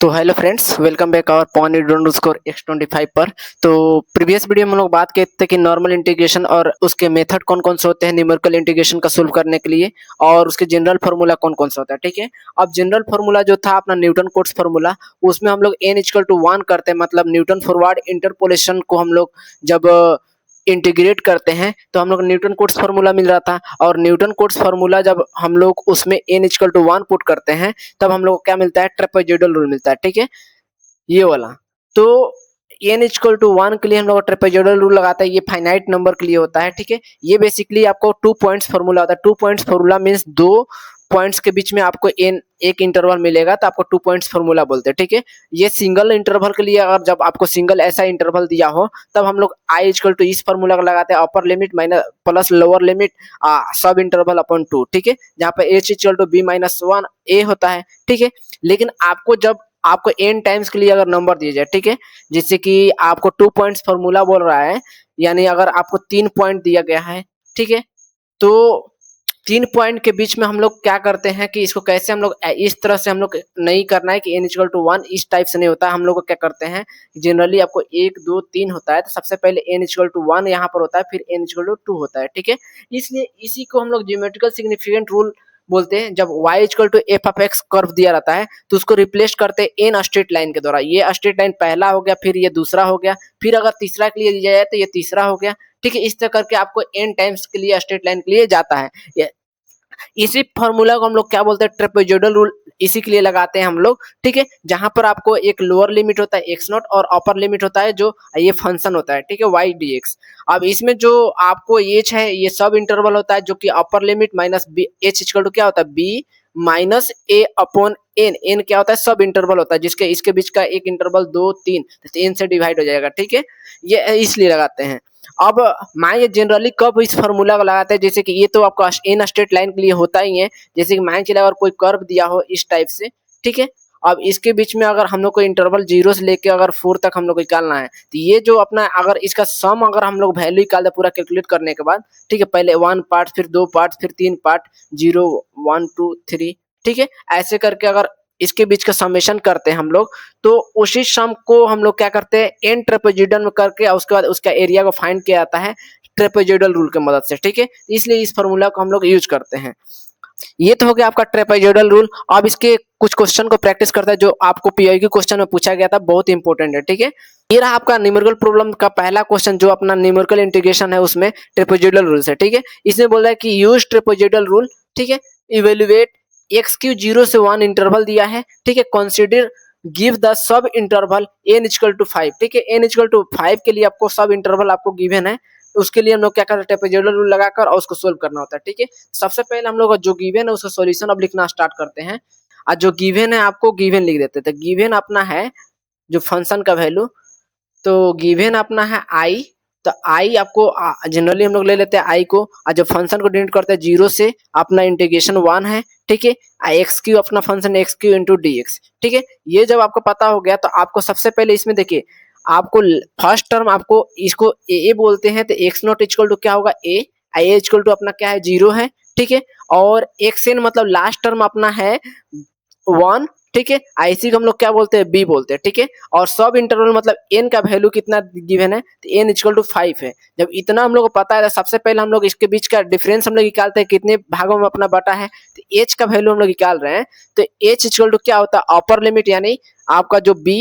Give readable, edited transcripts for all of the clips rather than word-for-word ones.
तो hello friends, welcome back our pawn score x25 पर। तो प्रीवियस वीडियो में हम लोग बात किए थे कि नॉर्मल इंटीग्रेशन और उसके मेथड कौन कौन से होते हैं न्यूमेरिकल इंटीग्रेशन का सोल्व करने के लिए, और उसके जनरल फार्मूला कौन कौन सा होता है। ठीक है, अब जनरल फार्मूला जो था अपना न्यूटन कोट्स फार्मूला, उसमें हम लोग n इक्वल टू 1 करते हैं, मतलब न्यूटन फॉरवर्ड इंटरपोलेशन को हम लोग जब इंटीग्रेट करते हैं तो हम लोग न्यूटन कोट्स फार्मूला मिल रहा था। और न्यूटन कोट्स फार्मूला जब हम लोग उसमें n इक्वल टू 1 पुट करते हैं तब हम लोग को क्या मिलता है, ट्रेपेजॉइडल रूल मिलता है। ठीक है, ये वाला। तो n इक्वल टू 1 के लिए हम लोग ट्रेपेजॉइडल रूल लगाते हैं, ये फाइनाइट नंबर के लिए होता है। ठीक है, ये बेसिकली आपको 2 पॉइंट्स फार्मूला होता है। 2 पॉइंट्स फार्मूला मींस दो पॉइंट्स के बीच में आपको n एक इंटरवल मिलेगा तो आपको 2 पॉइंट्स फार्मूला बोलते हैं। ठीक है, ये सिंगल इंटरवल के लिए, अगर जब आपको सिंगल ऐसा इंटरवल दिया हो तब हम लोग i इक्वल टू इस फार्मूला को लगाते हैं, upper limit minus plus lower limit sub interval upon 2। ठीक है, जहाँ पे h equal to b minus 1 a होता है। ठीक है, लेकिन आपको जब आपको n टाइम्स के लिए अगर नंबर दिया जाए, ठीक है, जिससे कि आपको 2 पॉइंट्स फार्मूला बोल रहा है, यानी अगर आपको 3 पॉइंट दिया गया है, ठीक है, तो 3 पॉइंट के बीच में हम लोग क्या करते हैं कि इसको कैसे हम लोग इस तरह से हम लोग नहीं करना है कि n इक्वल टू 1 इस टाइप से नहीं होता है। हम लोग को क्या करते हैं, जनरली आपको 1 2 3 होता है तो सबसे पहले n इक्वल टू 1 यहाँ पर होता है, फिर n इक्वल टू 2 होता है। ठीक है, इसलिए इसी को हम लोग ज्योमेट्रिकल सिग्निफिकेंट रूल बोलते हैं। जब y equal to F of X curve दिया रहता है तो उसको रिप्लेस करते हैं n स्ट्रेट लाइन के द्वारा। ये स्ट्रेट लाइन पहला हो गया, फिर ये दूसरा हो गया, फिर अगर तीसरा के लिए दिया जाए तो ये तीसरा हो गया। ठीक है, इस तरह करके आपको n टाइम्स के लिए स्ट्रेट लाइन के लिए जाता है। इसी फॉर्मूला को हम लोग क्या बोलते हैं, ट्रेपेजॉइडल रूल इसी के लिए लगाते हैं हम लोग। ठीक है, जहां पर आपको एक लोअर लिमिट होता है एक्स नॉट और अपर लिमिट होता है जो ये फंक्शन होता है। ठीक है, वाई डी एक्स। अब इसमें जो आपको एच है ये सब इंटरवल होता है, जो कि upper limit minus B H equal to क्या होता है, B minus A upon N. N क्या होता है, सब इंटरवल होता है, जिसके इसके बीच का एक इंटरवल 2 3 एन से डिवाइड हो जाएगा। ठीक है, ये इसलिए लगाते हैं। अब मैं ये जनरली कब इस फार्मूला को लगाते हैं, जैसे कि ये तो आपका एन स्ट्रेट लाइन के लिए होता ही है, जैसे कि मान चला अगर कोई कर्व दिया हो इस टाइप से। ठीक है, अब इसके बीच में अगर हम लोग को इंटरवल 0 से लेके अगर 4 तक हम लोग को निकालना है तो ये जो अपना अगर इसका सम अगर हम लोग वैल्यू निकाल दे पूरा कैलकुलेट करने के बाद, ठीक है, पहले 1 पार्ट, फिर 2 पार्ट, फिर 3 पार्ट, 0 1 2 3, ठीक है, ऐसे करके अगर इसके बीच का समेशन करते हैं हम लोग, तो उसी सम को हम लोग क्या करते हैं, एन ट्रेपेजॉइडल में करके उसके बाद उसका एरिया को फाइंड किया जाता है ट्रेपेजॉइडल रूल की मदद से। ठीक है, इसलिए इस फार्मूला को हम लोग यूज करते हैं। ये तो हो गया आपका ट्रेपेजॉइडल रूल। अब इसके कुछ क्वेश्चन को प्रैक्टिस करता है जो आपको पीआई के क्वेश्चन में पूछा गया था, बहुत इंपॉर्टेंट है। ठीक है, ये रहा आपका न्यूमेरिकल प्रॉब्लम का पहला क्वेश्चन जो अपना न्यूमेरिकल इंटीग्रेशन है उसमें ट्रेपेजॉइडल रूल से। ठीक है, इसमें बोल रहा है कि यूज ट्रेपेजॉइडल रूल। ठीक है, इवेल्युएट एक्स क्यू 0 से 1 इंटरवल दिया है। ठीक है, consider give the sub interval n equal to 5। ठीक है, n इक्वल टू 5 के लिए आपको सब इंटरवल आपको गिवन है, उसके लिए हम लोग क्या करते हैं, ट्रेपेजॉइडल रूल लगाकर और उसको सोल्व करना होता है। ठीक है, सबसे पहले हम लोग जो गिवन है उसका सॉल्यूशन अब लिखना स्टार्ट करते हैं। और जो गिवन है आपको गिवन लिख देते हैं। तो गिवन अपना है जो फंक्शन का वैल्यू, तो गिवन अपना है आई। तो आई आपको जनरली हम लोग ले लेते हैं आई को, और जब फंक्शन को डिनोट करते हैं 0 से अपना इंटीग्रेशन 1 है। ठीक है, एक्स क्यू अपना function x Q into D X. ठीक है, ये जब आपको पता हो गया तो आपको सबसे पहले इसमें देखिए, आपको फर्स्ट टर्म आपको इसको ए बोलते हैं, तो एक्स नॉट इक्वल टू क्या होगा, ए इक्वल टू अपना क्या है, 0 है। ठीक है, और एक्स एन मतलब लास्ट टर्म अपना है 1। ठीक है, आईसी को हम लोग क्या बोलते हैं, बी बोलते हैं। ठीक है, और सब इंटरवल मतलब एन का वैल्यू कितना गिवन है, तो एन इक्वल टू 5 है। जब इतना हम लोग को पता है तो सबसे पहले हम लोग इसके बीच का डिफरेंस हम लोग निकालते हैं, कितने भागों में अपना बटा है, तो एच का वैल्यू हम लोग निकाल रहे हैं। तो एच इक्वल टू क्या होता है, अपर लिमिट यानी आपका जो बी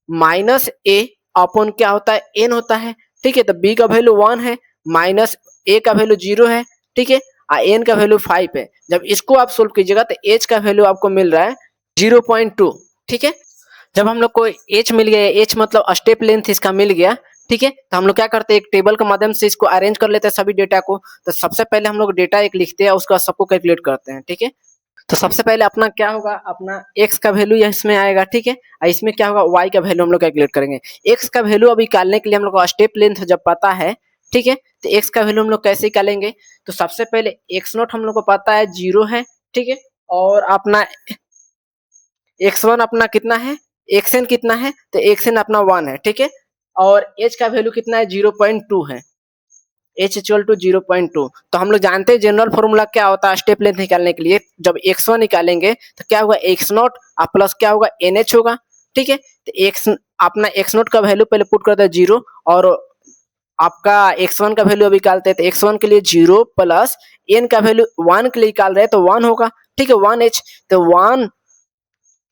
माइनस ए अपॉन क्या होता है, एन होता है। ठीक है, तो बी का वैल्यू 1 है, माइनस ए का वैल्यू 0 है। ठीक है, एन का वैल्यू 5 है। जब इसको आप सोल्व कीजिएगा तो एच का वैल्यू आपको मिल रहा है 0.2। ठीक है, जब हम लोग को एच मिल गया, एच मतलब स्टेप लेंथ इसका मिल गया। ठीक है, तो हम लोग क्या करते हैं, एक टेबल के माध्यम से इसको अरेंज कर लेते हैं सभी डेटा को। तो सबसे पहले हम लोग डेटा एक लिखते हैं, उसका सबको कैलकुलेट करते हैं। ठीक है, तो सबसे पहले अपना क्या होगा, अपना x का वैल्यू इसमें आएगा। ठीक है, और इसमें क्या होगा, y का वैल्यू हम लोग कैलकुलेट करेंगे। x का वैल्यू अभी निकालने के लिए हम लोग को स्टेप लेंथ जब पता है, ठीक है, तो x का वैल्यू हम लोग कैसे निकालेंगे, तो सबसे पहले x नॉट हम लोग को पता है 0 है। ठीक है, और अपना x1 अपना कितना है, xn कितना है, तो xn अपना 1 है। ठीक है, और h का वैल्यू कितना है, 0.2 है। h equal to 0.2। तो हम लोग जानते हैं जनरल फॉर्मूला क्या होता है स्टेप लेंथ निकालने के लिए। जब x1 निकालेंगे तो क्या होगा x नॉट और प्लस क्या होगा nh होगा, ठीक है। तो x अपना x नॉट का वैल्यू पहले पुट करते हैं 0 और आपका x1 का वैल्यू अभी निकालते हैं। तो x1 के लिए 0 प्लस n का वैल्यू 1 के लिए निकाल रहे हैं तो 1 होगा, ठीक है 1h। तो 1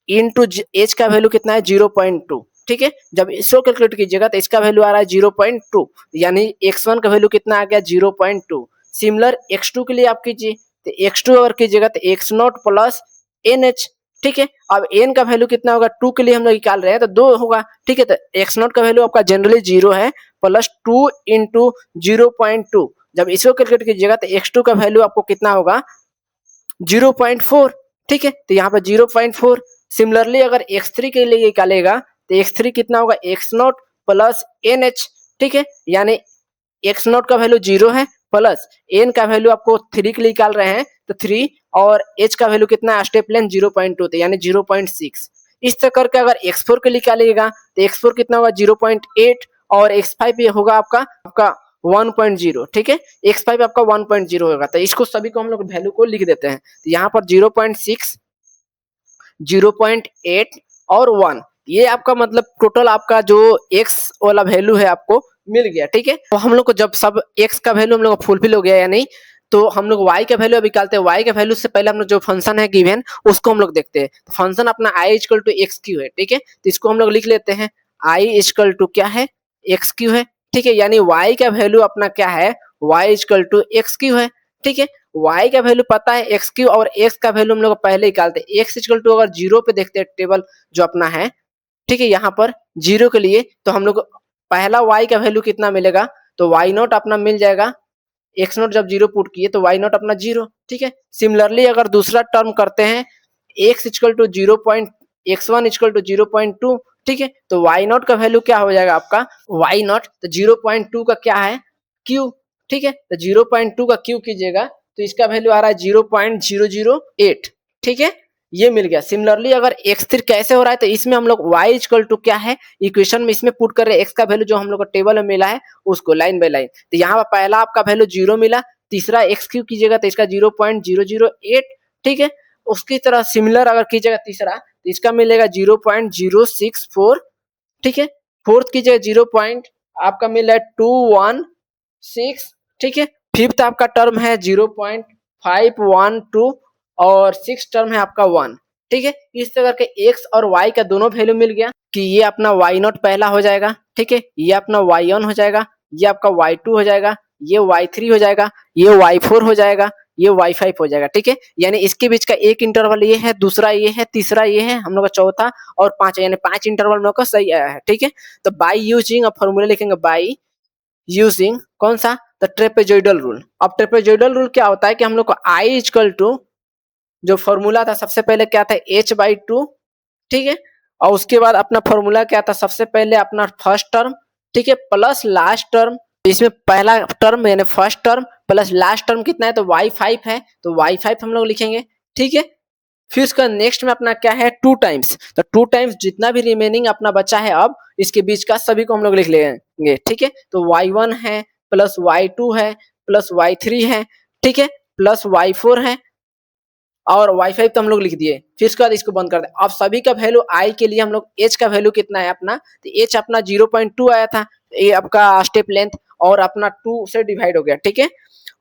इंटू h का वैल्यू कितना है 0.2, ठीक है। जब इसको कैलकुलेट कीजिएगा तो इसका वैल्यू आ रहा है 0.2, यानी x1 का वैल्यू कितना आ गया 0.2। सिमिलर x2 के लिए आप कीजिए, तो x2 अगर कीजिएगा तो x नॉट प्लस nh, ठीक है। अब n का वैल्यू कितना होगा 2 के लिए हम लोग निकाल रहे हैं तो 2 होगा, ठीक है। तो x नॉट का वैल्यू आपका जनरली 0 है प्लस 2 इंटू 0.2। जब इसको कैलकुलेट कीजिएगा तो x2 का वैल्यू आपको कितना होगा 0.4, ठीक है। तो यहाँ पर 0.4। सिमिलरली अगर x3 के लिए निकालेगा तो x3 कितना होगा x नॉट प्लस nh, ठीक है। यानी x नॉट का वैल्यू 0 है प्लस n का वैल्यू आपको 3 के लिए निकाल रहे हैं तो 3 और h का वैल्यू कितना है स्टेप लेंथ 0.2 तो यानी 0.6। इस तरह करके अगर x4 के लिए निकालिएगा तो x4 कितना होगा 0.8 और x5 ये होगा आपका 1.0, ठीक है। x5 आपका 1.0 होगा। तो इसको सभी को हम लोग वैल्यू को लिख देते हैं। तो यहाँ पर 0.6, 0.8 और 1, ये आपका मतलब टोटल आपका जो x वाला वैल्यू है आपको मिल गया, ठीक है। तो हम लोग को जब सब x का वैल्यू हम लोग का फुलफिल हो गया या नहीं, तो हम लोग y का वैल्यू अभी निकालते हैं। y का वैल्यू से पहले हम लोग जो फंक्शन है गिवन उसको हम लोग देखते हैं। तो फंक्शन अपना i equal to X cube है, ठीक है। तो इसको हम लोग लिख लेते हैं i इक्वल टू क्या है एक्स क्यू है, ठीक है। यानी y का वैल्यू अपना क्या है y equal to X cube है, ठीक है। y का वैल्यू पता है एक्स क्यू और x का वैल्यू हम लोग पहले निकालते हैं। x इक्वल टू अगर 0 पे देखते हैं टेबल जो अपना है, ठीक है। यहाँ पर 0 के लिए तो हम लोग पहला y का वैल्यू कितना मिलेगा तो y नॉट अपना मिल जाएगा। x नॉट जब 0 पुट किए तो y नॉट अपना 0, ठीक है। सिमिलरली अगर दूसरा टर्म करते हैं x equal to 0. x1 equal to 0.2, ठीक है। तो y नॉट का वैल्यू क्या हो जाएगा आपका y नॉट तो 0.2 का क्या है q, ठीक है। तो 0.2 का q कीजिएगा तो इसका वैल्यू आ रहा है 0.008, ठीक है। ये मिल गया। सिमिलरली अगर x3 कैसे हो रहा है तो इसमें हम लोग y इक्वल टू क्या है इक्वेशन में इसमें पुट कर रहे हैं x का वैल्यू जो हम लोग को टेबल में मिला है उसको लाइन बाय लाइन। तो यहाँ पर पहला आपका वैल्यू 0 मिला, तीसरा x क्यू कीजिएगा तो इसका 0.008, ठीक है। उसकी तरह सिमिलर अगर कीजिएगा तीसरा तो इसका मिलेगा 0.064, ठीक है। फोर्थ कीजिएगा 0. आपका मिल रहा है 216, ठीक है। फिफ्थ आपका टर्म है 0.512 और सिक्स टर्म है आपका 1, ठीक है। इस तरह के x और y का दोनों वैल्यू मिल गया कि ये अपना y नॉट पहला हो जाएगा, ठीक है। ये अपना y1 हो जाएगा, ये आपका y2 हो जाएगा, ये y3 हो जाएगा, ये y4 हो जाएगा, ये y5 हो जाएगा, ठीक है। यानी इसके बीच का एक इंटरवल ये है, दूसरा ये है, तीसरा ये है, हम लोग का चौथा और पांच, यानी 5 इंटरवल हम लोग का सही आया है, ठीक है। तो बाय यूजिंग, अब फॉर्मूला लिखेंगे बाय यूजिंग कौन सा द ट्रेपेजॉइडल रूल। अब ट्रेपेजॉइडल रूल क्या होता है कि हम लोग को i इक्वल टू जो फॉर्मूला था सबसे पहले क्या था h/2, ठीक है। और उसके बाद अपना फॉर्मूला क्या था सबसे पहले अपना फर्स्ट टर्म, ठीक है, प्लस लास्ट टर्म। इसमें पहला टर्म यानी first term plus last term कितना है तो y5 है, तो y5 हम लोग लिखेंगे, ठीक है। फिर उसका नेक्स्ट में अपना क्या है 2 टाइम्स, तो 2 टाइम्स जितना भी रिमेनिंग अपना बचा है अब इसके बीच का सभी को हम लोग लिख लेंगे, ठीक है। तो y1 है प्लस y2 है प्लस y3 है, ठीक है, प्लस y4 है और y5 तो हम लोग लिख दिए। फिर उसके बाद इसको बंद कर दे। अब सभी का वैल्यू i के लिए हम लोग h का वैल्यू कितना है अपना तो h अपना 0.2 आया था, ये आपका स्टेप लेंथ और अपना 2 से डिवाइड हो गया, ठीक है।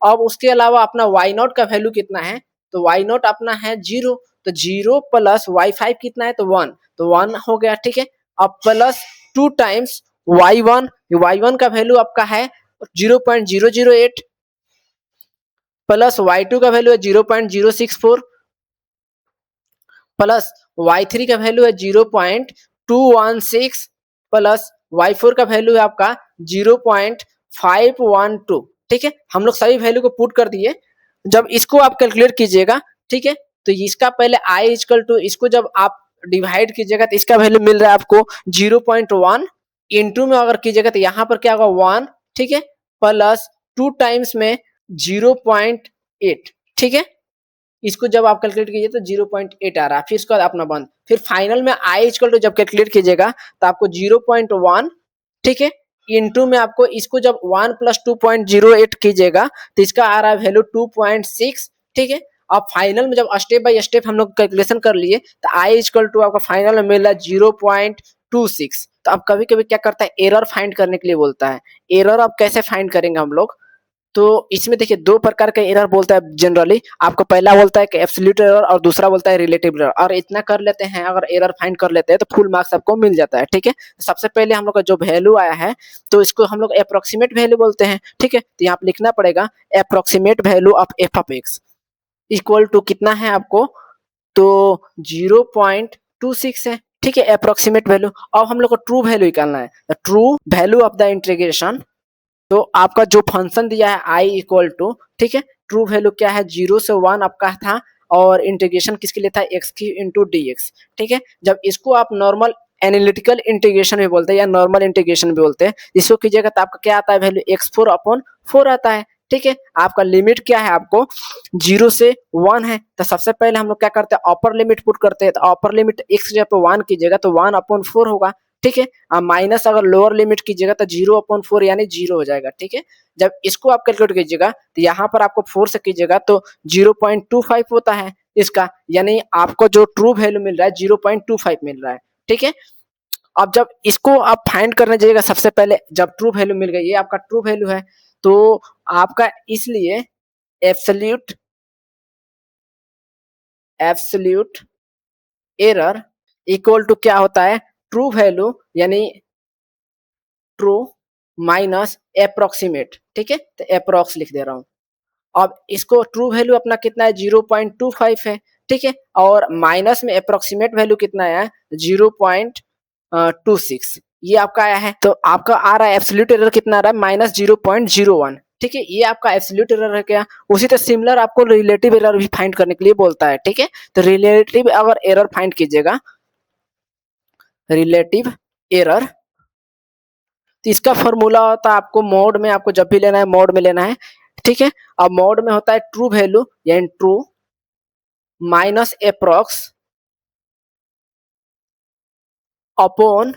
अब उसके अलावा अपना y नॉट का वैल्यू कितना है तो y नॉट अपना है 0, तो 0 प्लस y5 कितना है तो 1, तो 1 हो गया, ठीक है। अब प्लस 2 टाइम्स y1 का वैल्यू आपका है 0.008 प्लस y2 का वैल्यू है 0.064 प्लस y3 का वैल्यू है 0.216 प्लस y4 का वैल्यू है आपका 0.512, ठीक है। हम लोग सभी वैल्यू को पुट कर दिए। जब इसको आप कैलकुलेट कीजिएगा, ठीक है, तो इसका पहले i इक्वल टू इसको जब आप डिवाइड कीजिएगा तो इसका वैल्यू मिल रहा है आपको 0.1 इंटू में अगर कीजिएगा तो यहाँ पर क्या होगा 1, ठीक है, प्लस 2 टाइम्स में 0.8, ठीक है। इसको जब आप कैलकुलेट कीजिए तो 0.8 आ रहा है। फिर इसका अपना बंद, फिर फाइनल में i इक्वल टू जब कैलकुलेट कीजिएगा तो आपको 0.1, ठीक है, इनटू में आपको इसको जब 1 + 2.08 कीजिएगा तो इसका आ रहा है वैल्यू 2.6, ठीक है। अब फाइनल में जब स्टेप बाय स्टेप हम लोग कैलकुलेशन कर लिए तो आई इक्वल टू आपका फाइनल में मिल रहा है 0.26। तो अब कभी कभी क्या करता है, एरर फाइंड करने के लिए बोलता है। एरर अब कैसे फाइंड करेंगे हम लोग, तो इसमें देखिए दो प्रकार का एरर बोलता है जनरली। आपको पहला बोलता है कि एब्सोल्यूट एरर और दूसरा बोलता है रिलेटिव एरर। और इतना कर लेते हैं, अगर एरर फाइंड कर लेते हैं तो फुल मार्क्स आपको मिल जाता है, ठीक है। सबसे पहले हम लोग का जो वैल्यू आया है तो इसको हम लोग अप्रोक्सीमेट वैल्यू बोलते हैं, ठीक है। तो यहाँ पे लिखना पड़ेगा approximate value of F of X equal to कितना है आपको, तो 0.26 है, ठीक है, अप्रोक्सीमेट वैल्यू। अब हम लोग को ट्रू वैल्यू निकालना है, true value of the integration. तो आपका जो फंक्शन दिया है आई इक्वल टू, ठीक है, ट्रू वैल्यू क्या है 0 से 1 आपका था, और इंटीग्रेशन किसके लिए था, एक्स की इंटू डी एक्स, ठीक है। जब इसको आप नॉर्मल एनालिटिकल इंटीग्रेशन भी बोलते हैं या नॉर्मल इंटीग्रेशन भी बोलते हैं, इसको कीजिएगा तो आपका क्या आता है वैल्यू x4/4 आता है, ठीक है। आपका लिमिट क्या है, आपको 0 से 1 है। तो सबसे पहले हम लोग क्या करते हैं, अपर लिमिट पुट करते हैं। तो अपर लिमिट x की जगह पे 1 कीजिएगा तो 1/4 होगा, ठीक है। माइनस अगर लोअर लिमिट कीजिएगा तो 0/4 यानी 0 हो जाएगा, ठीक है। जब इसको आप कैलकुलेट कीजिएगा तो यहाँ पर आपको 4 से कीजिएगा तो 0.25 होता है इसका, यानी आपको जो ट्रू वैल्यू मिल रहा है 0.25 मिल रहा है, ठीक है। अब जब इसको आप फाइंड करने जाइएगा, सबसे पहले जब ट्रू वैल्यू मिल गई, ये आपका ट्रू वैल्यू है, तो आपका इसलिए absolute absolute error equal to क्या होता है, ट्रू वैल्यू यानी ट्रू माइनस अप्रोक्सीमेट, ठीक है। तो अप्रोक्स लिख दे रहा हूं। अब इसको ट्रू वैल्यू अपना कितना है 0.25 है, ठीक है, और माइनस में अप्रोक्सीमेट वैल्यू कितना है 0.26, ये आपका आया है। तो आपका आ रहा है एब्सोल्यूट एरर कितना आ रहा है -0.01, ठीक है। ये आपका एब्सोल्यूट एरर है क्या। उसी तरह सिमिलर आपको रिलेटिव एरर भी फाइंड करने के लिए बोलता है, ठीक है। तो रिलेटिव अगर एरर फाइंड कीजिएगा, रिलेटिव एरर, तो इसका फॉर्मूला होता है आपको मोड में, आपको जब भी लेना है मोड में लेना है, ठीक है। अब मोड में होता है ट्रू वैल्यू यानी true minus approx upon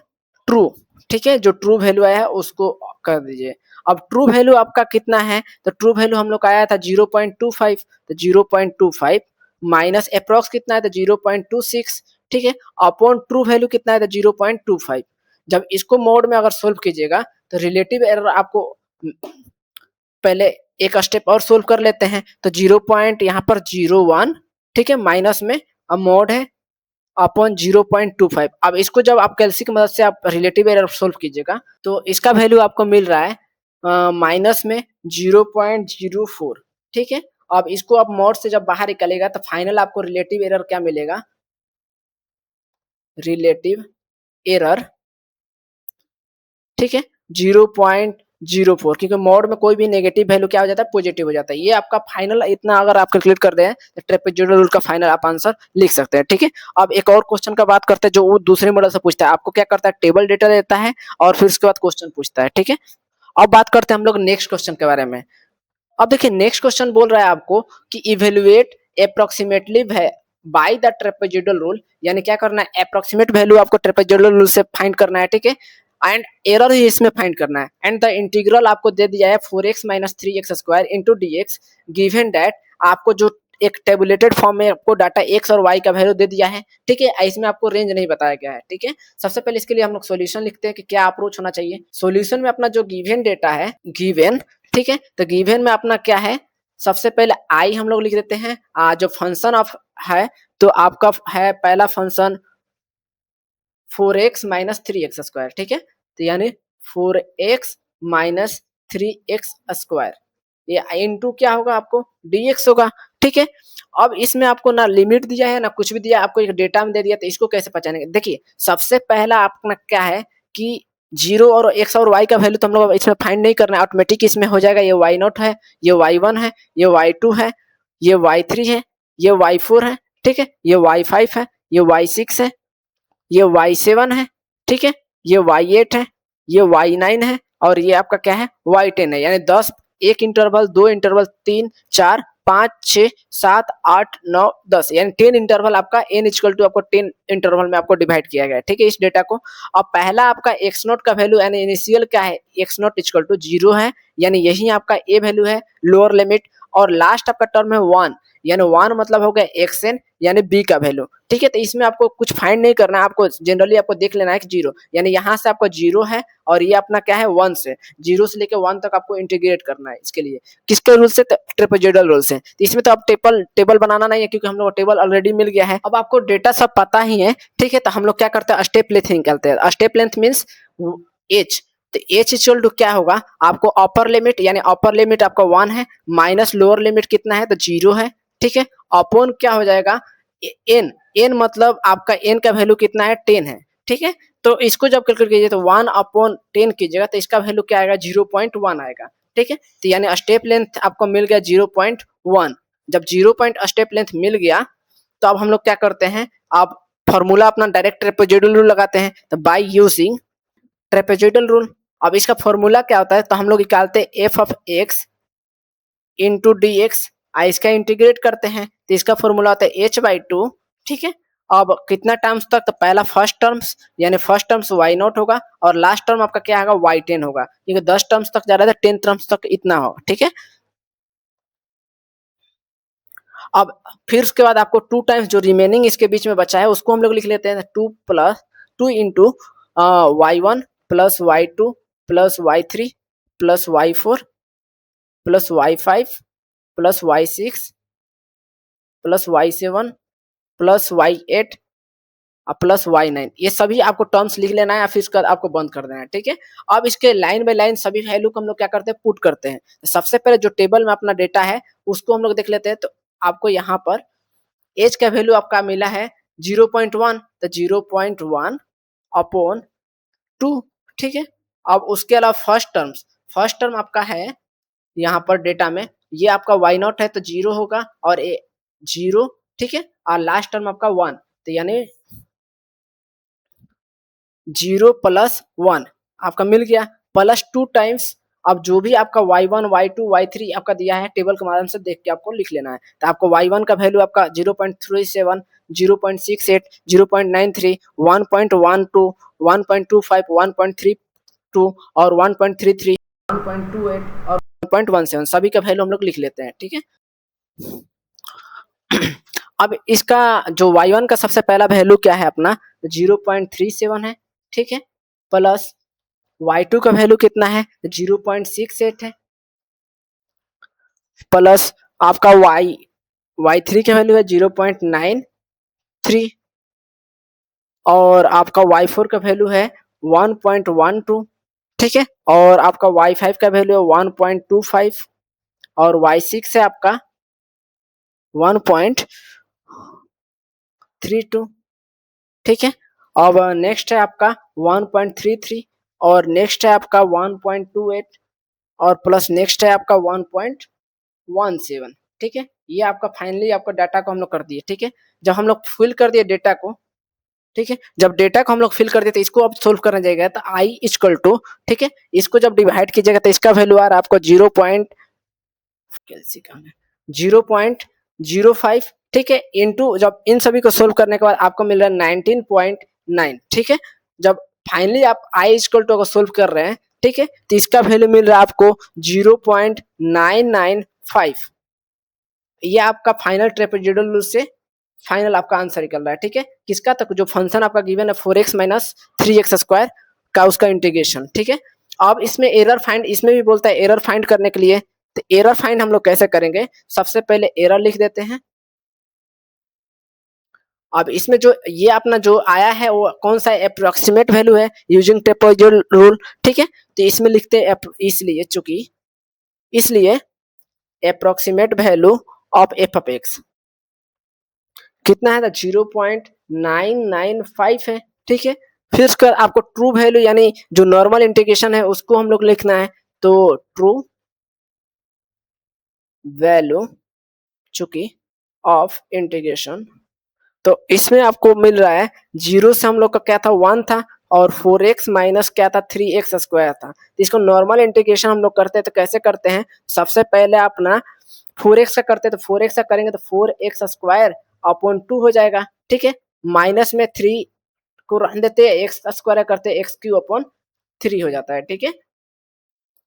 true, ठीक है। जो ट्रू वैल्यू आया है उसको कर दीजिए। अब ट्रू वैल्यू आपका कितना है, तो ट्रू वैल्यू हम लोग का आया था 0.25, तो 0.25 माइनस अप्रॉक्स कितना है तो 0.26, ठीक है, अपॉन ट्रू वैल्यू कितना है तो 0.25। जब इसको मोड में अगर सोल्व कीजिएगा तो रिलेटिव एरर आपको पहले एक स्टेप और सोल्व कर लेते हैं। तो 0. यहाँ पर 0.1, ठीक है, माइनस में अब मोड है अपॉन 0.25। अब इसको जब आप कैलसी की मदद से आप रिलेटिव एरर सोल्व कीजिएगा तो इसका वैल्यू आपको मिल रहा है माइनस में 0.04, ठीक है। अब इसको आप मोड से जब बाहर निकलेगा तो फाइनल आपको रिलेटिव एरर क्या मिलेगा, रिलेटिव एरर, ठीक है, 0.04, क्योंकि मोड में कोई भी नेगेटिव वैल्यू क्या हो जाता है, पॉजिटिव हो जाता है। ये आपका फाइनल इतना अगर आप कैलकुलेट कर दें तो ट्रेपेजॉइडल रूल का फाइनल आप आंसर लिख सकते हैं, ठीक है। अब एक और क्वेश्चन का बात करते हैं जो वो दूसरे मॉडल से पूछता है। आपको क्या करता है, टेबल डेटा देता है और फिर उसके बाद क्वेश्चन पूछता है, ठीक है। अब बात करते हैं हम लोग नेक्स्ट क्वेश्चन के बारे में। अब देखिए नेक्स्ट क्वेश्चन बोल रहा है आपको कि evaluate approximately by the trapezoidal rule, यानी क्या करना है, अप्रोक्सीमेट वैल्यू आपको ट्रेपेजॉइडल रूल से फाइंड करना है, ठीक है। एंड एरर ही इसमें फाइंड करना है। एंड द इंटीग्रल आपको दे दिया है 4x - 3x² into dx, given that आपको जो एक टेबुलेटेड फॉर्म में आपको डाटा x और y का वैल्यू दे दिया है, ठीक है। इसमें आपको रेंज नहीं बताया गया है, ठीक है। सबसे पहले इसके लिए हम लोग सॉल्यूशन लिखते हैं कि क्या अप्रोच होना चाहिए। सॉल्यूशन में अपना जो गिवन डेटा है, गिवन, ठीक है, तो गिवन में अपना क्या है, सबसे पहले आई हम लोग लिख देते हैं। जो फंक्शन ऑफ है तो आपका है पहला फंक्शन 4x - 3x², ठीक है। तो यानी 4x - 3x², ये इनटू क्या होगा आपको dx होगा, ठीक है। अब इसमें आपको ना लिमिट दिया है ना कुछ भी दिया, आपको एक डेटा में दे दिया, तो इसको कैसे पहचानेंगे। देखिए सबसे पहला अपना क्या है कि 0 और x और y का वैल्यू तो हम लोग इसमें फाइंड नहीं करना है, ऑटोमेटिक इसमें हो जाएगा। ये y0 है, ये y1 है, ये y2 है, ये y3 है, ये y4 है, ठीक है, ये y5 है, ये y6 है, ये y7 है, ठीक है, ये y8 है, ये y9 है, और ये आपका क्या है y10 है। यानी 10, एक इंटरवल, दो इंटरवल, 3, 4, 5 6 7 8 9 10 यानी 10 इंटरवल आपका n इक्वल टू आपको 10 इंटरवल में आपको डिवाइड किया गया है, ठीक है, इस डेटा को। अब पहला आपका x नोट का वैल्यू यानी इनिशियल क्या है, x नोट इक्वल टू 0 है, यानी यही आपका a वैल्यू है लोअर लिमिट, और लास्ट आपका टर्म है 1 यानी 1 मतलब हो गया xn यानी b का वैल्यू, ठीक है। तो इसमें आपको कुछ फाइंड नहीं करना है, आपको जनरली आपको देख लेना है कि 0 यानी यहाँ से आपको 0 है और ये अपना क्या है 1 से 0 से लेकर 1 तक आपको इंटीग्रेट करना है। इसके लिए किसके रूल से, ट्रेपेजॉइडल रूल से। तो इसमें तो आप टेबल बनाना नहीं है क्योंकि हम लोग टेबल ऑलरेडी मिल गया है। अब आपको डेटा सब पता ही है, ठीक है। तो हम लोग क्या करते हैं, स्टेप लेंथ निकालते हैं। स्टेप लेंथ मीन्स एच, तो एच इक्वल टू क्या होगा, आपको अपर लिमिट यानी अपर लिमिट आपका 1 है माइनस लोअर लिमिट कितना है तो 0 है, ठीक है, अपॉन क्या हो जाएगा एन, एन मतलब आपका एन का वैल्यू कितना है 10 है, ठीक है। तो इसको जब कैलकुलेट कीजिए तो 1/10 कीजिएगा तो इसका वैल्यू क्या आएगा 0.1 आएगा, ठीक है। तो यानी स्टेप लेंथ आपको मिल गया 0.1। जब 0 स्टेप लेंथ मिल गया तो अब हम लोग क्या करते हैं, आप फॉर्मूला अपना डायरेक्ट ट्रेपेजॉइडल रूल लगाते हैं, तो बाय यूजिंग ट्रेपेजॉइडल रूल। अब इसका फॉर्मूला क्या होता है, तो हम लोग निकालते हैं F of x into D x, इसका इंटीग्रेट करते हैं तो इसका फॉर्मूला होता है h/2, ठीक है। अब कितना टर्म्स तक, तो पहला फर्स्ट टर्म्स यानी फर्स्ट टर्म्स y0 होगा और लास्ट टर्म आपका क्या होगा y10 होगा, क्योंकि 10 टर्म्स तक जा रहा था 10 टर्म्स तक इतना होगा, ठीक है। अब फिर उसके बाद आपको 2 टाइम्स जो रिमेनिंग इसके बीच में बचा है उसको हम लोग लिख लेते हैं 2 into y1 plus y2 plus y3 plus y4 plus y5 plus y6 plus y7 plus y8 plus y9, ये सभी आपको टर्म्स लिख लेना है या फिर इसका आपको बंद कर देना है, ठीक है। अब इसके लाइन बाय लाइन सभी वैल्यू को हम लोग क्या करते हैं पुट करते हैं। सबसे पहले जो टेबल में अपना डेटा है उसको हम लोग देख लेते हैं। तो आपको यहाँ पर एज का वैल्यू आपका मिला है 0.1, तो 0.1 अपॉन 2, ठीक है। अब उसके अलावा फर्स्ट टर्म आपका है यहाँ पर डेटा में, ये आपका y0 है तो 0 होगा और 0, ठीक है, और लास्ट टर्म आपका 1, तो यानी 0 प्लस 1 आपका मिल गया, प्लस 2 टाइम्स अब जो भी आपका y1 y2 y3 आपका दिया है टेबल के माध्यम से देख के आपको लिख लेना है। तो आपको y1 का वैल्यू आपका 0.37 0.68 0.93 1.12 1.25 1.32 और 1.33 1.28 और 1.17 सभी का वैल्यू हम लोग लिख लेते हैं, ठीक है। अब इसका जो y1 का सबसे पहला वैल्यू क्या है अपना 0.37 है, ठीक है, प्लस y2 का वैल्यू कितना है 0.68 है, प्लस आपका y3 का वैल्यू है 0.93 और आपका y4 का वैल्यू है 1.12, ठीक है, और आपका y5 का वैल्यू है 1.25 और y6 है आपका 1.32, ठीक है। अब नेक्स्ट है आपका 1.33 और नेक्स्ट है आपका 1.28 और प्लस नेक्स्ट है आपका 1.17, ठीक है। ये आपका फाइनली आपका डाटा को हम लोग कर दिए, ठीक है। जब हम लोग फिल कर दिए डेटा को, ठीक है, जब डेटा को हम लोग फिल कर दिए तो इसको अब सोल्व करना जाएगा तो i इक्वल टू, ठीक है, इसको जब डिवाइड कीजिएगा तो इसका वैल्यू आ रहा है आपको 0.05, ठीक है, इंटू जब इन सभी को सोल्व करने के बाद आपको मिल रहा है 19.9, ठीक है। जब फाइनली आप i इक्वल टू को सोल्व कर रहे हैं, ठीक है, तो इसका वैल्यू मिल रहा है आपको 0.995। ये आपका फाइनल ट्रेपेजॉइडल रूल से फाइनल आपका आंसर निकल रहा है, ठीक है। किसका, तक जो फंक्शन आपका गिवन है 4x माइनस 3x स्क्वायर का उसका इंटीग्रेशन, ठीक है। अब इसमें एरर फाइंड, इसमें भी बोलता है एरर फाइंड करने के लिए, तो एरर फाइंड हम लोग कैसे करेंगे, सबसे पहले एरर लिख देते हैं। अब इसमें जो ये अपना जो आया है वो कौन सा अप्रोक्सीमेट वैल्यू है यूजिंग ट्रेपेजॉइडल रूल, ठीक है। तो इसमें लिखते हैं इसलिए approximate value of F of x कितना है, 0.995 है, ठीक है। फिर उसका आपको ट्रू वैल्यू यानी जो नॉर्मल इंटीग्रेशन है उसको हम लोग लिखना है, तो ट्रू वैल्यू चूंकि ऑफ इंटीग्रेशन, तो इसमें आपको मिल रहा है 0 से हम लोग का क्या था 1 था और 4x माइनस क्या था 3x स्क्वायर था। तो इसको नॉर्मल इंटीग्रेशन हम लोग करते हैं तो कैसे करते हैं, सबसे पहले अपना 4x का करते तो 4x का करेंगे तो 4x स्क्वायर अपॉन 2 हो जाएगा, ठीक है। माइनस में 3 को रहने देते हैं, x का स्क्वायर करते हैं x क्यू अपॉन 3 हो जाता है, ठीक है।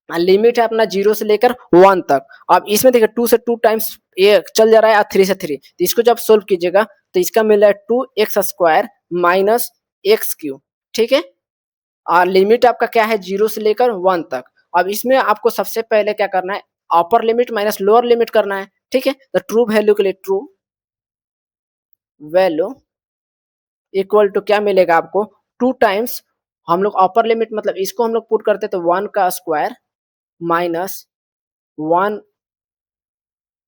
लिमिट है अपना 0 से लेकर 1 तक। अब इसमें देखिए 2 से 2 टाइम्स ये चल जा रहा है और 3 से 3, तो इसको जब सोल्व कीजिएगा तो इसका मिल रहा है 2x square minus x Q, ठीक है। और लिमिट आपका क्या है 0 से लेकर 1 तक। अब इसमें आपको सबसे पहले क्या करना है, अपर लिमिट माइनस लोअर लिमिट करना है, ठीक है। तो ट्रू वैल्यू के लिए ट्रू वैल्यू इक्वल टू क्या मिलेगा आपको 2 टाइम्स, हम लोग अपर लिमिट मतलब इसको हम लोग पुट करते तो 1 का स्क्वायर माइनस 1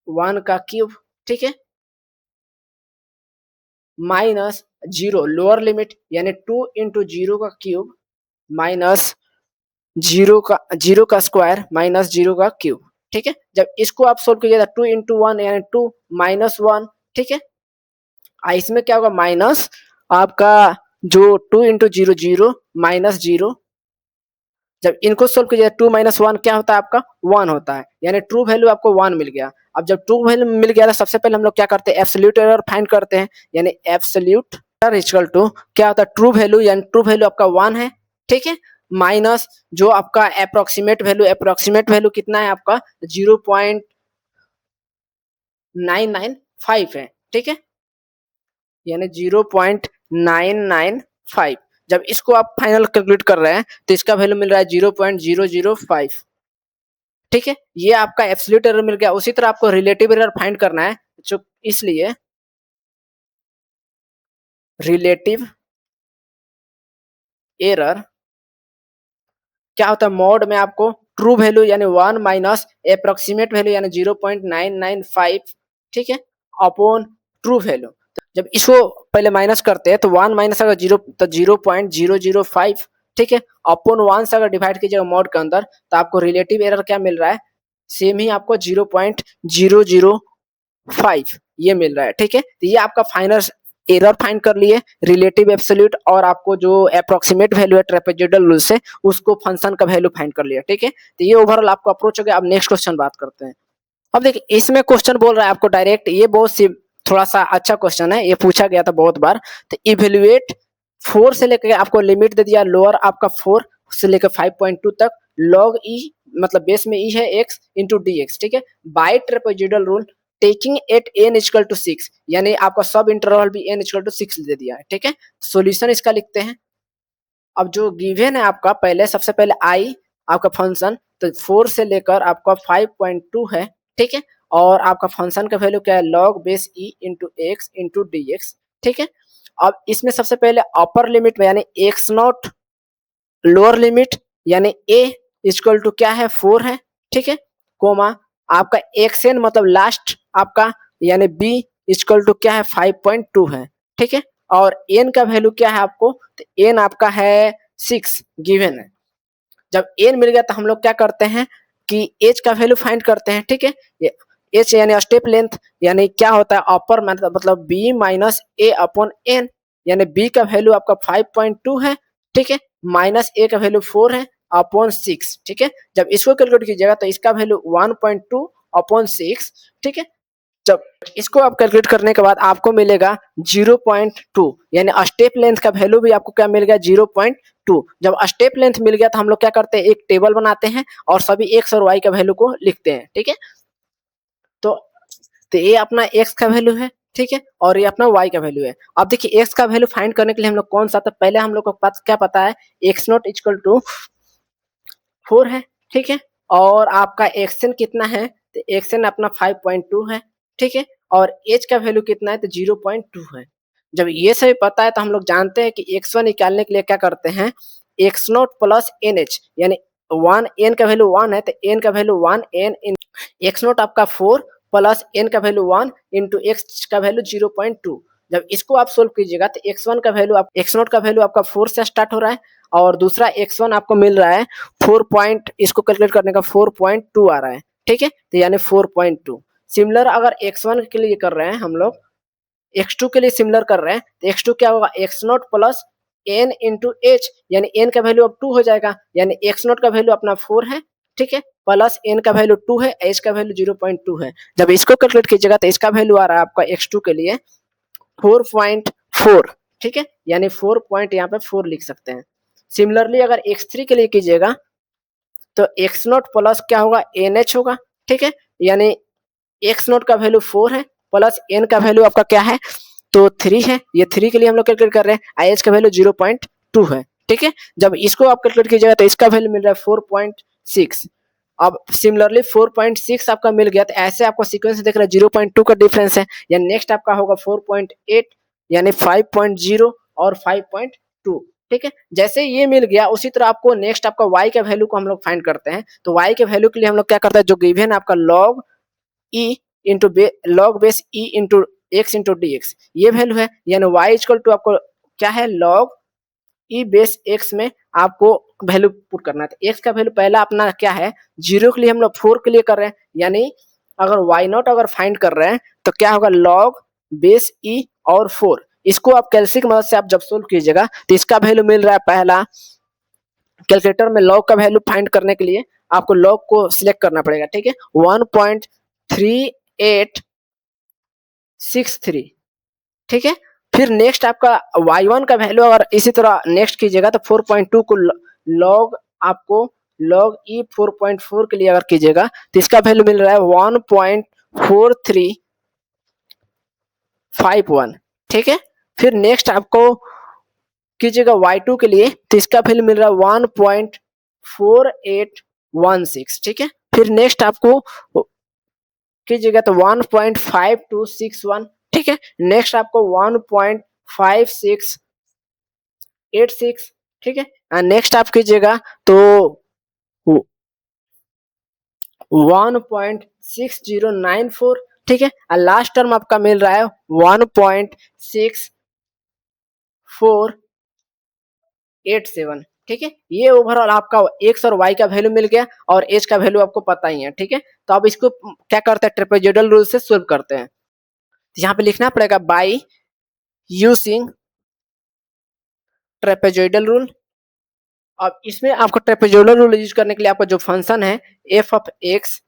1 का क्यूब, ठीक है, माइनस 0 लोअर लिमिट यानी 2 इंटू 0 का क्यूब माइनस 0 का स्क्वायर माइनस 0 का क्यूब, ठीक है। जब इसको आप सोल्व कीजिएगा 2 इंटू 1 यानी 2 माइनस 1, ठीक है। इसमें क्या होगा माइनस आपका जो 2 इंटू 0 0 माइनस 0, जब इनको सोल्व कीजिएगा 2 माइनस 1 क्या होता है आपका 1 होता है, यानी ट्रू वैल्यू आपको 1 मिल गया। अब जब ट्रू वैल्यू मिल गया तो सबसे पहले हम लोग क्या करते हैं एब्सोल्यूट एरर फाइंड करते हैं, यानी एब्सोल्यूट एरर इक्वल टू क्या होता है ट्रू वैल्यू, यानी ट्रू वैल्यू आपका 1 है, ठीक है, माइनस जो आपका अप्रोक्सीमेट वैल्यू कितना है आपका 0.995 है, ठीक है, यानी 0.995। जब इसको आप फाइनल कैलकुलेट कर रहे हैं तो इसका वैल्यू मिल रहा है 0.005, ठीक है। ये आपका एब्सोल्यूट एरर मिल गया। उसी तरह आपको रिलेटिव एरर फाइंड करना है, जो इसलिए रिलेटिव एरर क्या होता है मोड में आपको ट्रू वैल्यू यानी 1 माइनस अप्रोक्सीमेट वैल्यू यानी 0.995, ठीक है, अपॉन ट्रू वैल्यू। जब इसको पहले माइनस करते हैं तो 1 माइनस अगर 0 तो 0.005, ठीक है, अपॉन 1 से अगर डिवाइड कीजिएगा मोड के अंदर तो आपको रिलेटिव एरर क्या मिल रहा है, सेम ही आपको 0.005 ये मिल रहा है, ठीक है। तो ये आपका फाइनल एरर फाइंड कर लिए रिलेटिव एब्सोल्यूट, और आपको जो अप्रोक्सीमेट वैल्यू है ट्रेपेजॉइडल रूल से उसको फंक्शन का वैल्यू फाइंड कर लिया, ठीक है। तो ये ओवरऑल आपको अप्रोच हो गया। अब नेक्स्ट क्वेश्चन बात करते हैं। अब देखिए इसमें क्वेश्चन बोल रहा है आपको डायरेक्ट, ये बहुत सी थोड़ा सा अच्छा क्वेश्चन है, ये पूछा गया था बहुत बार। तो इवेल्युएट 4 से लेकर आपको लिमिट दे दिया लोअर आपका 4 से लेकर 5.2 तक लॉग ई मतलब बेस में ई है x इंटू डी एक्स, ठीक है, by trapezoidal rule taking at n equal to 6, यानी आपका सब इंटरवल भी n इक्वल टू 6 दे दिया है, ठीक है। सॉल्यूशन इसका लिखते हैं। अब जो गिवन है आपका पहले सबसे पहले आई आपका फंक्शन तो 4 से लेकर आपका 5.2 है, ठीक है, और आपका फंक्शन का वैल्यू क्या है log base E into x into D X, ठीक है। अब इसमें सबसे पहले अपर लिमिट में यानी एक्स नॉट, लोअर लिमिट यानी ए इक्वल टू क्या है 4 है, ठीक है, कोमा आपका एक्स एन मतलब लास्ट आपका यानी बी इक्वल टू क्या है 5.2 है, ठीक है, और एन का वैल्यू क्या है आपको, तो एन आपका है 6 गिवन है। जब एन मिल गया तो हम लोग क्या करते हैं कि एच का वैल्यू फाइंड करते हैं, ठीक है। एच यानी स्टेप लेंथ, यानी क्या होता है अपर मतलब B minus A upon N, यानी बी का वैल्यू आपका 5.2 है, ठीक है, माइनस ए का वैल्यू 4 है अपॉन 6, ठीक है। जब इसको कैलकुलेट कीजिएगा तो इसका वैल्यू 1.2 अपॉन 6, ठीक है। जब इसको आप कैलकुलेट करने के बाद आपको मिलेगा 0.2, यानी स्टेप लेंथ का वैल्यू भी आपको क्या मिल गया 0.2। जब स्टेप लेंथ मिल गया तो हम लोग क्या करते हैं एक टेबल बनाते हैं और सभी एक्स और वाई का वैल्यू को लिखते हैं, ठीक है। तो ये अपना एक्स का वैल्यू है, ठीक है, और ये अपना वाई का वैल्यू है। अब देखिए एक्स का वैल्यू फाइंड करने के लिए हम लोग कौन सा, तो पहले हम लोग को क्या पता है एक्स नॉट इक्वल टू 4 है, ठीक है, और आपका एक्सन कितना है तो एक्सन अपना 5.2 है, ठीक है, और एच का वैल्यू कितना है तो 0.2 है। जब ये सभी पता है तो हम लोग जानते हैं कि x1 निकालने के लिए क्या करते हैं X not plus N H, यानी 1 एन का वैल्यू 1 है तो एन का value 1 N in X not आपका 4 प्लस एन का वैल्यू 1 इंटू एक्स का वैल्यू 0.2। जब इसको आप सोल्व कीजिएगा तो x1 का वैल्यू आप एक्स नॉट का वैल्यू आपका 4 से स्टार्ट हो रहा है और दूसरा x1 आपको मिल रहा है 4 पॉइंट, इसको कैलकुलेट करने का 4.2 आ रहा है, ठीक है, तो यानी 4.2। सिमिलर अगर x1 के लिए कर रहे हैं हम लोग x2 के लिए सिमिलर कर रहे हैं तो x2 क्या होगा x not plus n into H, यानी n का वैल्यू अब 2 हो जाएगा, यानी x नॉट का वैल्यू अपना 4 है, ठीक है, प्लस एन का वैल्यू 2 है, एच का वैल्यू 0.2 है। जब इसको कैलकुलेट कीजिएगा तो इसका वैल्यू आ रहा है आपका x2 के लिए 4.4, ठीक है, यानी 4 पॉइंट यहाँ पे 4 लिख सकते हैं। सिमिलरली अगर x3 के लिए कीजिएगा तो x नोट प्लस क्या होगा, NH होगा, ठीक है, यानी x नोट का वैल्यू 4 है प्लस n का वैल्यू आपका क्या है, तो 3 है। ये 3 के लिए हम लोग कैलकुलेट कर रहे हैं। IH का वैल्यू 0.2 है, ठीक है। जब इसको आप कैलकुलेट कीजिएगा तो इसका वैल्यू मिल रहा है 4.6। अब सिमिलरली 4.6 आपका मिल गया तो ऐसे आपको सीक्वेंस देख रहा है 0.2 का डिफरेंस है, या नेक्स्ट आपका होगा 4.8 यानी 5.0 और 5.2, ठीक है। जैसे ये मिल गया उसी तरह आपको नेक्स्ट आपका y का वैल्यू को हम लोग फाइंड करते हैं। तो y के वैल्यू के लिए हम लोग क्या करते हैं, जो गिवन आपका log e into log base e into x into D x, ये वैल्यू है, यानी y इक्वल टू आपको क्या है, log e बेस x में आपको वैल्यू पुट करना है। तो x का वैल्यू पहला अपना क्या है, 0 के लिए हम लोग 4 के लिए कर रहे हैं, यानी अगर y नॉट अगर फाइंड कर रहे हैं तो क्या होगा, log बेस e और 4। इसको आप कैलसी की मदद से आप जब सोल्व कीजिएगा तो इसका वैल्यू मिल रहा है, पहला कैलकुलेटर में log का वैल्यू फाइंड करने के लिए आपको log को सिलेक्ट करना पड़ेगा, ठीक है, 1.3863, ठीक है। फिर नेक्स्ट आपका y1 का वैल्यू अगर इसी तरह नेक्स्ट कीजिएगा तो 4.2 को log आपको log e 4.4 के लिए अगर कीजिएगा तो इसका वैल्यू मिल रहा है 1.4351, ठीक है। फिर नेक्स्ट आपको कीजिएगा y2 के लिए तो इसका वैल्यू मिल रहा है 1.4816, ठीक है। फिर नेक्स्ट आपको कीजिएगा तो 1.5261, ठीक है। नेक्स्ट आपको 1.5686, ठीक है। नेक्स्ट आप कीजिएगा तो 1.6094, ठीक है। और लास्ट टर्म आपका मिल रहा है 1.6487, ठीक है। ये ओवरऑल आपका एक्स और वाई का वैल्यू मिल गया और एच का वैल्यू आपको पता ही है, ठीक है। तो अब इसको क्या करते हैं, ट्रेपेजोइडल रूल से सोल्व करते हैं। तो यहाँ पे लिखना पड़ेगा बाय यूजिंग ट्रेपेजोइडल रूल। अब इसमें आपको ट्रेपेजोइडल रूल यूज करने के लिए आपका जो फंक्शन है F of x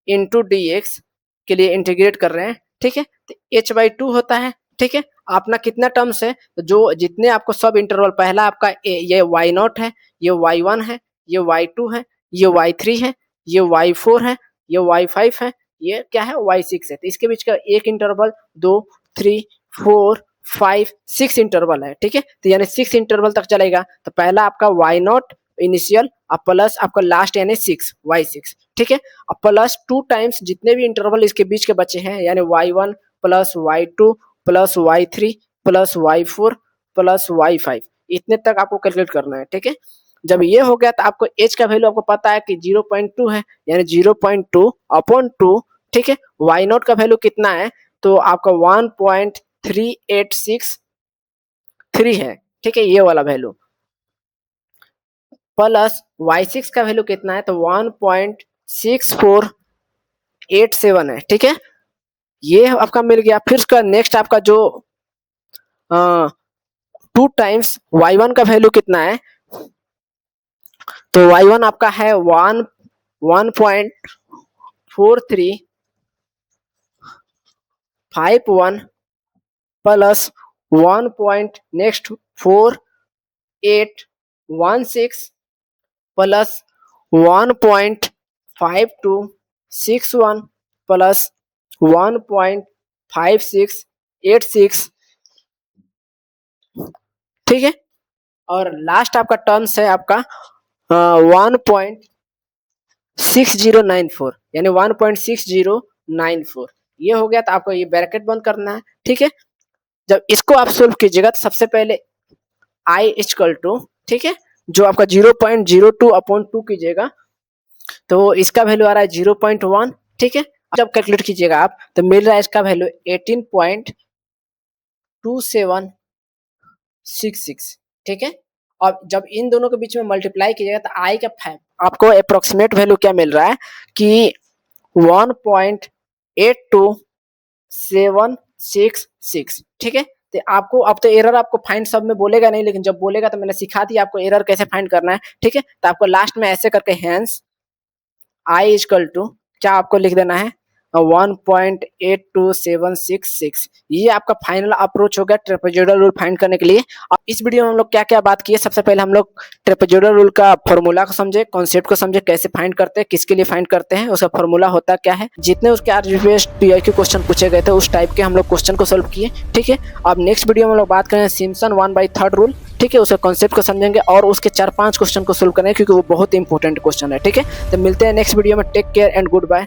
into D x के लिए इंटीग्रेट कर रहे हैं, ठीक है। तो h/2 होता है, ठीक है। अपना कितना टर्म्स है, जो जितने आपको सब इंटरवल, पहला आपका ये y0 है, ये y1 है, ये y2 है, ये y3 है, ये y4 है, ये y5 है, ये क्या है y6 है। तो इसके बीच का एक इंटरवल 2 3 4 5 6 इंटरवल है, ठीक है। तो यानी 6 इंटरवल तक चलेगा। तो पहला आपका y0 इनिशियल और प्लस आपका लास्ट यानी 6 y6, ठीक है। और प्लस 2 टाइम्स जितने भी इंटरवल इसके बीच के बचे हैं, यानी y1 plus y2 plus y3 plus y4 plus y5, इतने तक आपको कैलकुलेट करना है, ठीक है। जब ये हो गया तो आपको h का वैल्यू आपको पता है कि 0.2 है, यानी 0.2 अपॉन 2, ठीक है। y0 का वैल्यू कितना है, तो आपका 1.3863 है, ठीक है, ये वाला वैल्यू। प्लस y6 का वैल्यू कितना है, तो 1.6487 है, ठीक है। ये आपका मिल गया। फिर उसका नेक्स्ट आपका जो 2 टाइम्स y1 का वैल्यू कितना है, तो y1 आपका है 1.4351 प्लस 1.4816 प्लस 1.5261 प्लस 1.5686, ठीक है। और लास्ट आपका टर्म्स है आपका 1.6094 यानी 1.6094, ये हो गया। तो आपको ये ब्रैकेट बंद करना है, ठीक है। जब इसको आप सोल्व कीजिएगा तो सबसे पहले i इक्वल टू, ठीक है, जो आपका 0.02 अपॉन 2 कीजिएगा तो इसका वैल्यू आ रहा है 0.1, ठीक है। जब कैलकुलेट कीजिएगा आप तो मिल रहा है इसका वैल्यू 18.2766, ठीक है। और जब इन दोनों के बीच में मल्टीप्लाई कीजिएगा तो आई का आपको अप्रोक्सीमेट वैल्यू क्या मिल रहा है कि 1.82766, ठीक है। तो आपको अब तो एरर आपको फाइंड सब में बोलेगा नहीं, लेकिन जब बोलेगा तो मैंने सिखा दिया आपको एरर कैसे फाइंड करना है, ठीक है। तो आपको लास्ट में ऐसे करके हैंस आई इजकल टू क्या आपको लिख देना है 1.82766। ये आपका फाइनल अप्रोच होगा ट्रेपेजोइडल रूल फाइंड करने के लिए। अब इस वीडियो में हम लोग क्या क्या बात किए, सबसे पहले हम लोग ट्रेपेजोइडल रूल का फॉर्मूला को समझे, कॉन्सेप्ट को समझे, कैसे फाइंड करते हैं, किसके लिए फाइंड करते हैं, उसका फॉर्मूला होता क्या है, जितने उसके आरजीपीएस पीआईक्यू क्वेश्चन पूछे गए थे उस टाइप के हम लोग क्वेश्चन को सोल्व किए। ठीक है, अब नेक्स्ट वीडियो में हम लोग बात करें सिम्पसन 1/3 रूल। ठीक है, उसके कॉन्सेप्ट को समझेंगे और उसके 4-5 क्वेश्चन को सोल्व करेंगे क्योंकि वो बहुत इंपॉर्टेंट क्वेश्चन है। ठीक है, तो मिलते हैं नेक्स्ट वीडियो में। Take care and good bye.